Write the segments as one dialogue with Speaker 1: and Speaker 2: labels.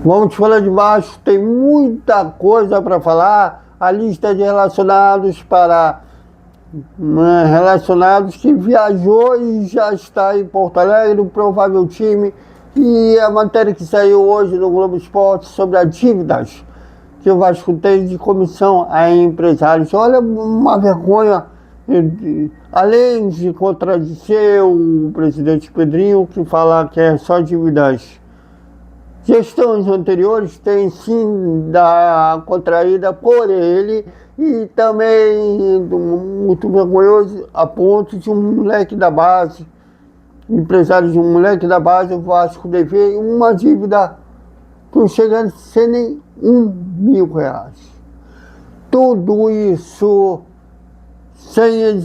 Speaker 1: Vamos falar de baixo, tem muita coisa para falar. A lista de relacionados relacionados que viajou e já está em Porto Alegre, o provável time. E a matéria que saiu hoje no Globo Esporte sobre as dívidas que o Vasco tem de comissão a empresários. Olha, uma vergonha. Além de contradizer o presidente Pedrinho, que fala que é só dívidas. Gestões anteriores têm sim da contraída por ele e também muito vergonhoso a ponto de um moleque da base, empresário de um moleque da base, o Vasco dever uma dívida que não chega a ser nem R$1.000. Tudo isso sem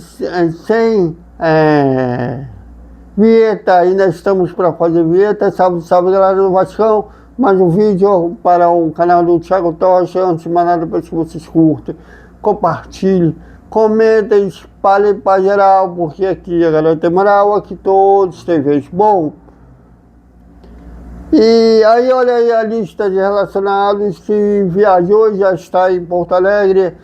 Speaker 1: vinheta, ainda estamos para fazer vinheta. Salve, salve, galera do Vascão. Mais um vídeo para o canal do Thiago Tocha. Antes de mais nada, peço que vocês curtem, compartilhem, comentem, espalhem para geral, porque aqui a galera tem moral, aqui todos têm vez. Bom, e aí olha aí a lista de relacionados que viajou, já está em Porto Alegre,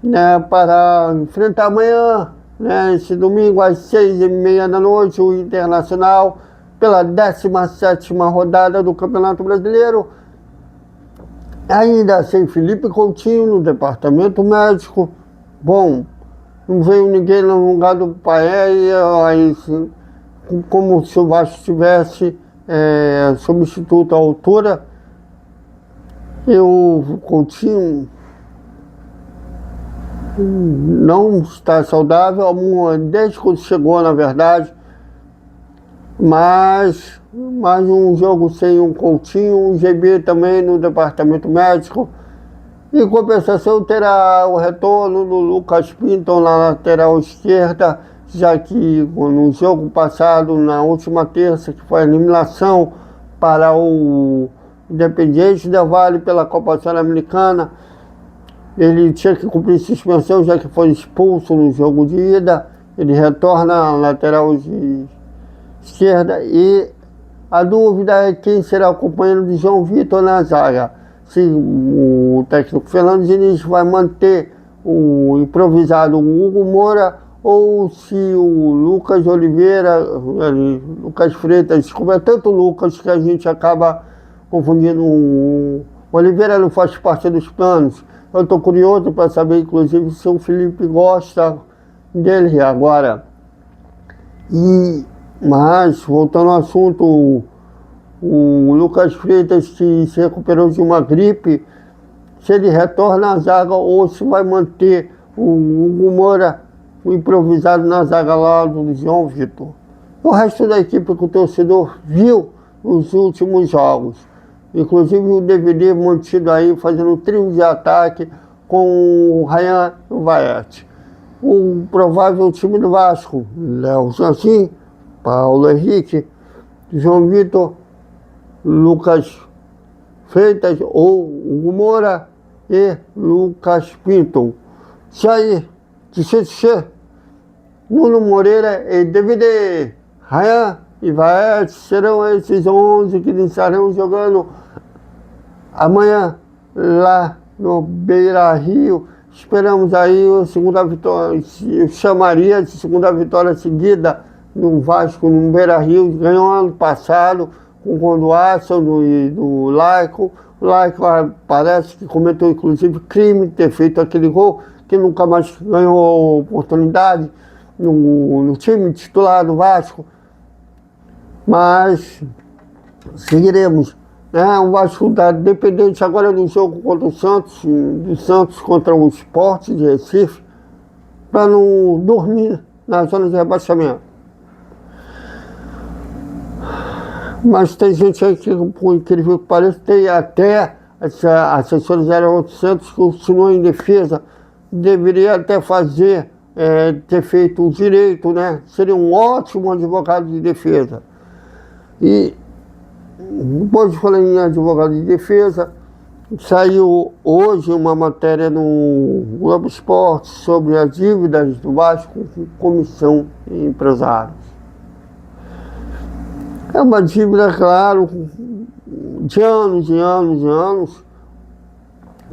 Speaker 1: né, para enfrentar amanhã, né, esse domingo às 6h30 da noite, o Internacional, pela 17ª rodada do Campeonato Brasileiro. Ainda sem Felipe Coutinho no departamento médico. Bom, não veio ninguém no lugar do Paella, como se o Vasco tivesse substituto à altura. E o Coutinho não está saudável desde quando chegou, na verdade. Mas mais um jogo sem um Coutinho, um GB também no departamento médico. Em compensação, terá o retorno do Lucas Pinto na lateral esquerda, já que no jogo passado, na última terça, que foi a eliminação para o Independiente Del Valle pela Copa Sul-Americana, ele tinha que cumprir suspensão, já que foi expulso no jogo de ida. Ele retorna à lateral esquerda e a dúvida é quem será o companheiro de João Vitor na zaga. Se o técnico Fernando Diniz vai manter o improvisado Hugo Moura ou se o Lucas Oliveira, Lucas Freitas, desculpa, é tanto Lucas que a gente acaba confundindo. O Oliveira não faz parte dos planos. Eu estou curioso para saber, inclusive, se o Felipe gosta dele agora. Mas, voltando ao assunto, o Lucas Freitas, que se recuperou de uma gripe, se ele retorna à zaga ou se vai manter o Hugo Moura, o improvisado na zaga lá do João Vitor. O resto da equipe que o torcedor viu nos últimos jogos. Inclusive o DVD mantido aí, fazendo um trio de ataque com o Ryan e o Vaete. O provável time do Vasco: Léo Jardim, Paulo Henrique, João Vitor, Lucas Freitas ou Hugo Moura e Lucas Pinto. Jair, Tchê, Nuno Moreira e DVD. Ryan e Vaete serão esses 11 que estarão jogando amanhã lá no Beira-Rio. Esperamos aí a segunda vitória, eu chamaria de segunda vitória seguida no Vasco no Beira-Rio. Ganhou ano passado com o gol do Arson e do Laico. O Laico parece que cometeu inclusive crime de ter feito aquele gol, que nunca mais ganhou oportunidade no time titular do Vasco. Mas seguiremos, né? O Vasco está dependente agora do jogo contra o Santos, do Santos contra o Sport de Recife, para não dormir na zona de rebaixamento. Mas tem gente aí que, por incrível que pareça, tem até assessores 0800 que continuam em defesa. Deveria até ter feito o direito, né? Seria um ótimo advogado de defesa. E depois de falar em advogado de defesa, saiu hoje uma matéria no Globo Esporte sobre as dívidas do Vasco com comissão e empresários. É uma dívida, claro, de anos e anos e anos,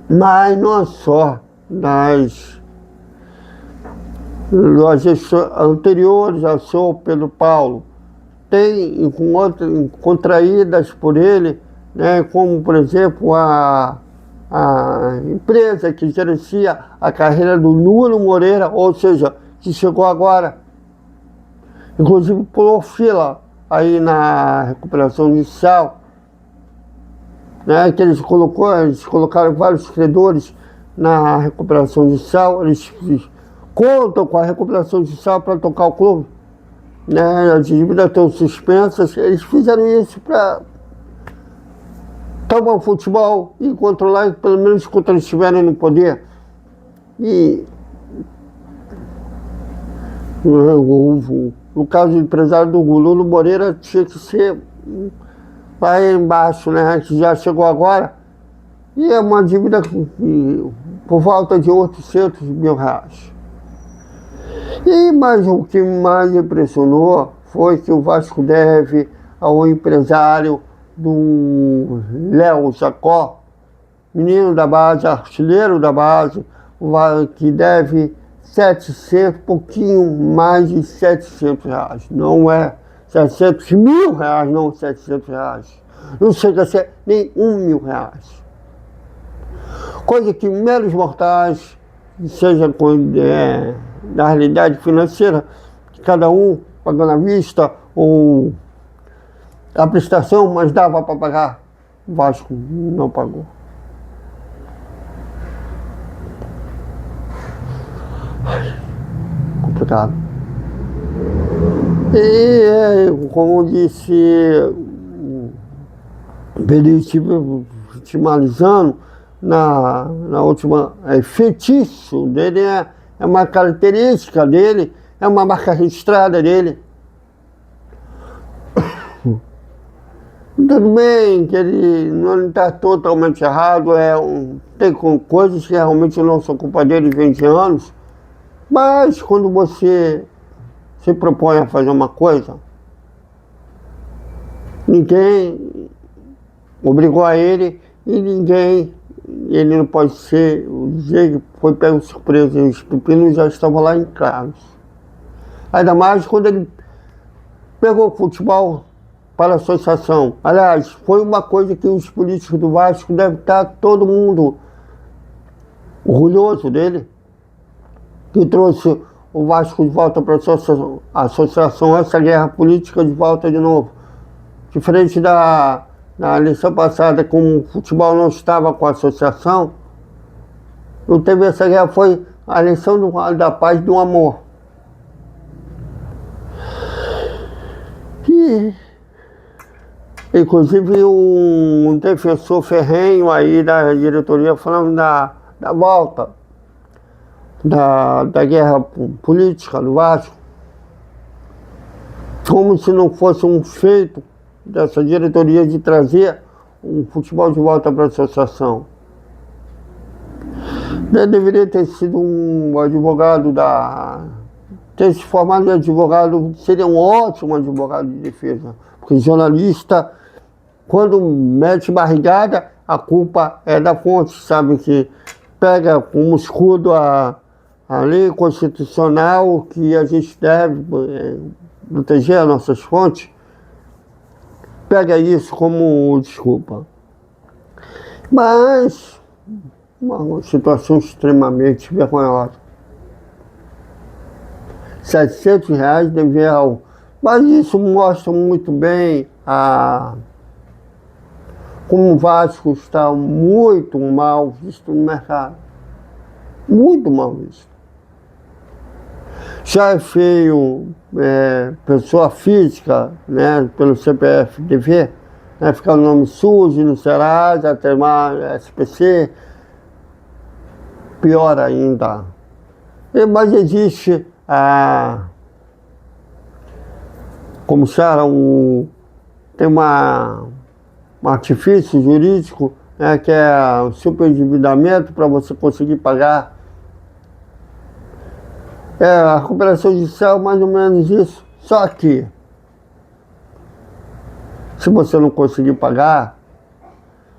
Speaker 1: mas não só nas gestões anteriores ao senhor Pedro Paulo, tem contraídas por ele, né, como, por exemplo, a empresa que gerencia a carreira do Nuno Moreira, ou seja, que chegou agora, inclusive pulou fila aí na recuperação judicial, né, que eles colocaram vários credores na recuperação judicial, eles contam com a recuperação judicial para tocar o clube, né, as dívidas estão suspensas, eles fizeram isso para tomar o futebol e controlar, pelo menos quando eles estiverem no poder. E no caso do empresário do Nuno Moreira, tinha que ser lá embaixo, né? Que já chegou agora. E é uma dívida por volta de 800 mil reais. Mas o que mais impressionou foi que o Vasco deve ao empresário do Léo Jacó, menino da base, artilheiro da base, que deve 700, pouquinho mais de 700 reais. Não é 700 mil reais, não 700 reais. Não chega a ser nem 1 mil reais. Coisa que meros mortais, seja na realidade financeira, que cada um pagando à vista ou a prestação, mas dava para pagar. O Vasco não pagou. Complicado. E, como disse, vitimalizando na última, feitiço dele é uma característica dele, é uma marca registrada dele. Tudo bem que ele não está totalmente errado, tem coisas que realmente não são culpa dele, 20 anos, mas quando você se propõe a fazer uma coisa, ninguém obrigou a ele e ele não pode dizer que foi pego de surpresa, os pepinos já estavam lá em casa. Ainda mais quando ele pegou o futebol para a associação. Aliás, foi uma coisa que os políticos do Vasco devem estar todo mundo orgulhoso dele, que trouxe o Vasco de volta para a associação, essa guerra política de volta de novo. Diferente da eleição passada, como o futebol não estava com a associação, não teve essa guerra, foi a eleição da paz e do amor. E, inclusive, um defensor ferrenho aí da diretoria falando da volta da guerra política do Vasco, como se não fosse um feito dessa diretoria de trazer o futebol de volta para a associação. Deveria ter sido um advogado ter se formado de advogado, seria um ótimo advogado de defesa, porque jornalista, quando mete barrigada, a culpa é da fonte, sabe, que pega como escudo a lei constitucional que a gente deve proteger as nossas fontes, pega isso como desculpa. Mas uma situação extremamente vergonhosa. 700 reais de real. Mas isso mostra muito bem como o Vasco está muito mal visto no mercado. Muito mal visto. Já é feio pessoa física, né, pelo CPF TV, né, ficar o nome sujo no Serasa, até mais SPC, pior ainda. Mas existe como chama, tem um artifício jurídico, né, que é o superendividamento para você conseguir pagar. A recuperação judicial é mais ou menos isso. Só que, se você não conseguir pagar,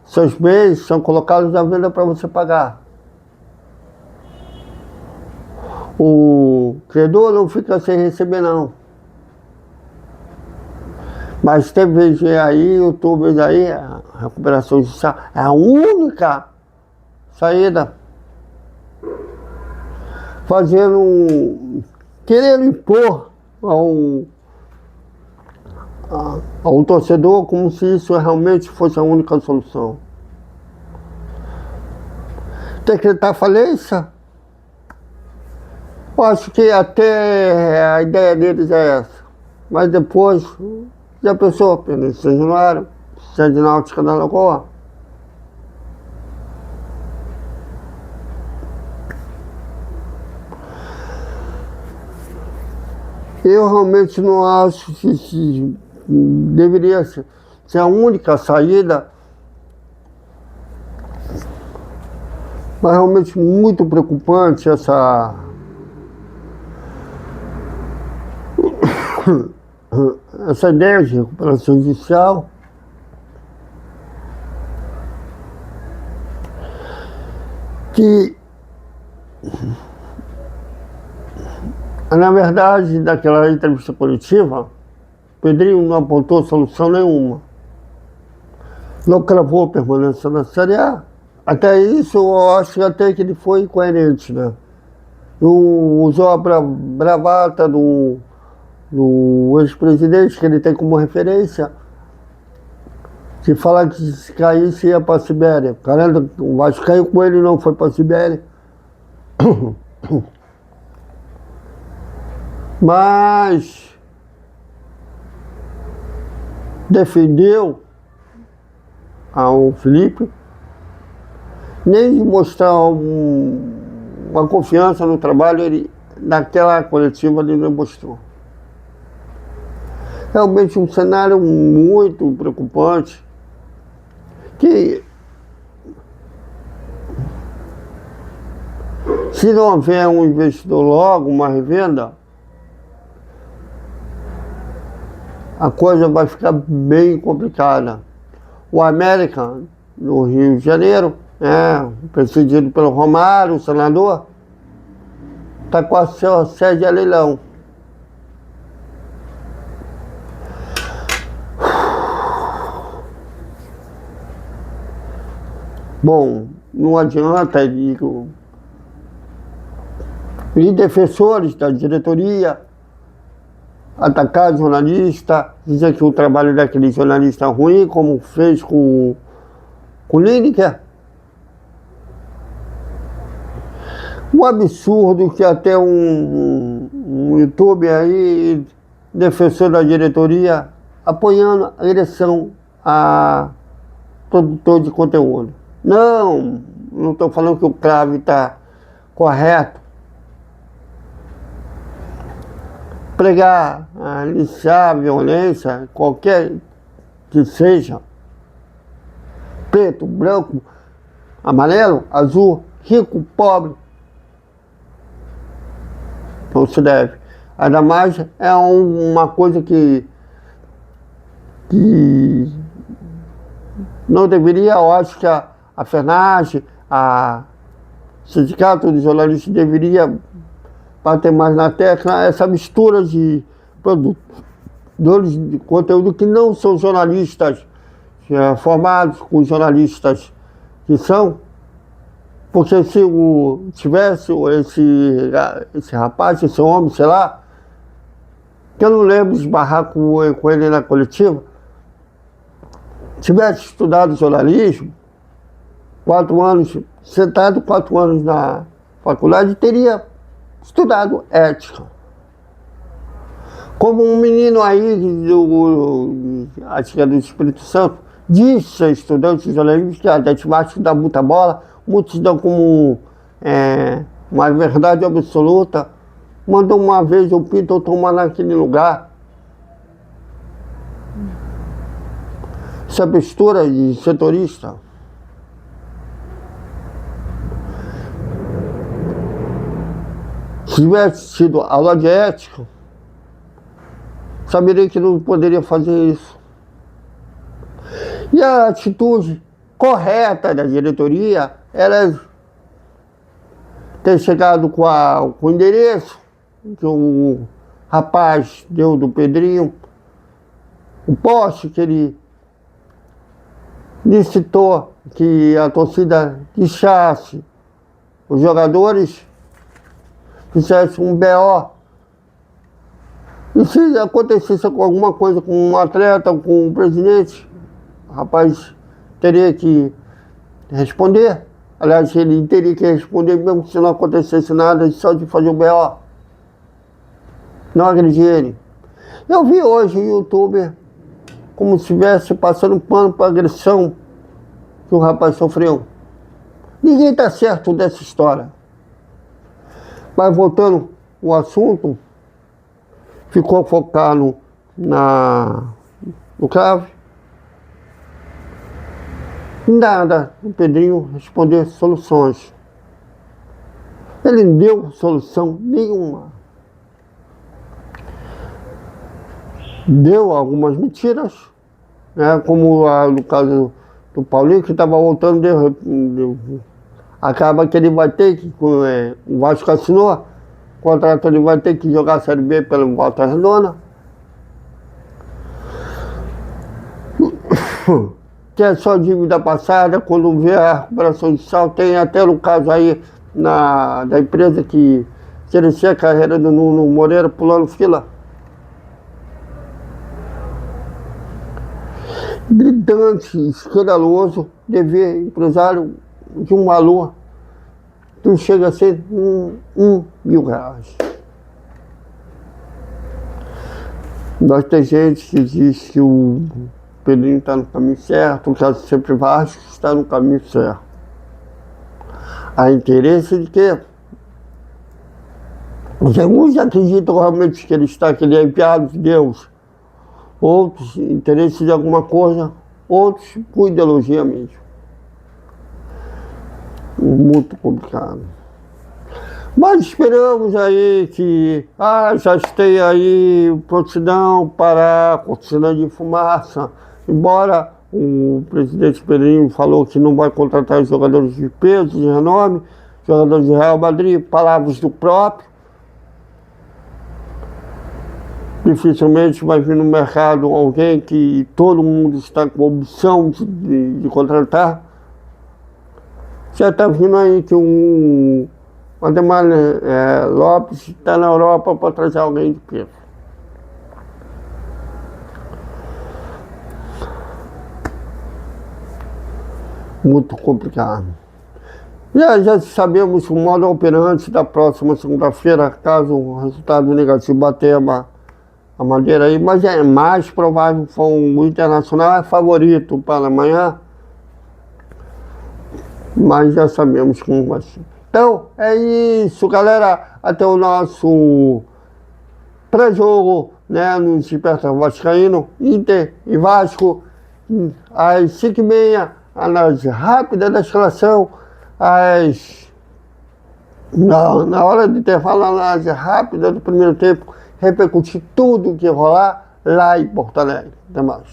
Speaker 1: Seus bens são colocados à venda para você pagar. O credor não fica sem receber, não. Mas tem vezes aí, youtubers aí, a recuperação judicial é a única saída. Querendo impor ao torcedor como se isso realmente fosse a única solução. Decretar falência? Eu acho que até a ideia deles é essa. Mas depois, já pensou, Penência Januário, Sede Náutica da Lagoa? Eu realmente não acho que deveria ser a única saída, mas realmente muito preocupante essa ideia de recuperação judicial. Que, na verdade, daquela entrevista coletiva, Pedrinho não apontou solução nenhuma. Não cravou a permanência na Série A. Até isso, eu acho até que ele foi incoerente, né? Não usou a bravata do ex-presidente, que ele tem como referência, de falar que se caísse ia para a Sibéria. Caramba, o Vasco caiu com ele e não foi para a Sibéria. Mas defendeu ao Felipe, nem de mostrar uma confiança no trabalho, ele, naquela coletiva ele não mostrou. Realmente um cenário muito preocupante, que se não houver um investidor logo, uma revenda, a coisa vai ficar bem complicada. O América, no Rio de Janeiro, presidido pelo Romário, o senador, está com a sua sede a leilão. Bom, não adianta, digo, e defensores da diretoria atacar jornalista, dizer que o trabalho daquele jornalista é ruim, como fez com o Lineker. Um absurdo que até um YouTube aí, defensor da diretoria, apoiando a agressão a produtor de conteúdo. Não estou falando que o Cravo está correto. Pregar, aliciar a violência, qualquer que seja, preto, branco, amarelo, azul, rico, pobre, não se deve. Ainda mais é uma coisa que não deveria, eu acho que a FENAGE, a Sindicato de Jornalistas deveria bater mais na tecla essa mistura de produtores de conteúdo que não são jornalistas formados com jornalistas que são, porque se tivesse esse rapaz, esse homem, sei lá, que eu não lembro de esbarrar com ele na coletiva, tivesse estudado jornalismo, 4 anos, sentado 4 anos na faculdade, teria estudado ética. Como um menino aí, acho que é do Espírito Santo, disse ser estudante de jornalismo, que a gente vai estudar muita bola, muitos dão como uma verdade absoluta. Mandou uma vez o Pinto tomar naquele lugar. Essa mistura de setorista. Se tivesse tido aula de ética, saberia que não poderia fazer isso. E a atitude correta da diretoria era ter chegado com o endereço que o rapaz deu do Pedrinho, o poste que ele licitou, que a torcida deixasse os jogadores, fizesse um BO. E se acontecesse alguma coisa com um atleta ou com um presidente, o rapaz teria que responder. Aliás, ele teria que responder mesmo se não acontecesse nada, só de fazer o BO. Não agredi ele. Eu vi hoje o youtuber como se estivesse passando pano para a agressão que o rapaz sofreu. Ninguém está certo dessa história. Mas voltando ao assunto, ficou focado no Crave. Nada, o Pedrinho responder soluções. Ele não deu solução nenhuma. Deu algumas mentiras, né, como no caso do Paulinho, que estava voltando, acaba que ele vai ter que, o Vasco assinou, o contrato, ele vai ter que jogar a Série B pelo Volta Redonda. Que é só dívida passada, quando vê a recuperação de sal, tem até no caso aí da empresa que gerencia a carreira do Nuno Moreira pulando fila. Gritante, escandaloso, dever empresário de um valor que chega a ser R$1.000. Nós tem gente que diz que o Pedrinho está no caminho certo, o caso sempre Vasco está no caminho certo. Há interesse de quê? Alguns acreditam realmente que ele é enviado de Deus. Outros, interesse de alguma coisa, outros por ideologia mesmo. Muito complicado. Mas esperamos aí que já esteja aí prontidão para cortina de fumaça. Embora o presidente Pedrinho falou que não vai contratar jogadores de peso, de renome, jogadores de Real Madrid, palavras do próprio. Dificilmente vai vir no mercado alguém que todo mundo está com opção de contratar. Já está vindo aí que o Ademar Lopes está na Europa para trazer alguém de peso. Muito complicado. Já sabemos o modo operante da próxima segunda-feira, caso o resultado negativo bater a Madeira aí, mas é mais provável que o Internacional é favorito para amanhã, mas já sabemos como vai ser. Então, é isso, galera. Até o nosso pré-jogo, né, no Desperta Vascaíno, Inter e Vasco, às 5h30, análise rápida da escalação, na hora de intervalo, análise rápida do primeiro tempo, repercutir tudo o que rolar lá em Porto Alegre. Até mais.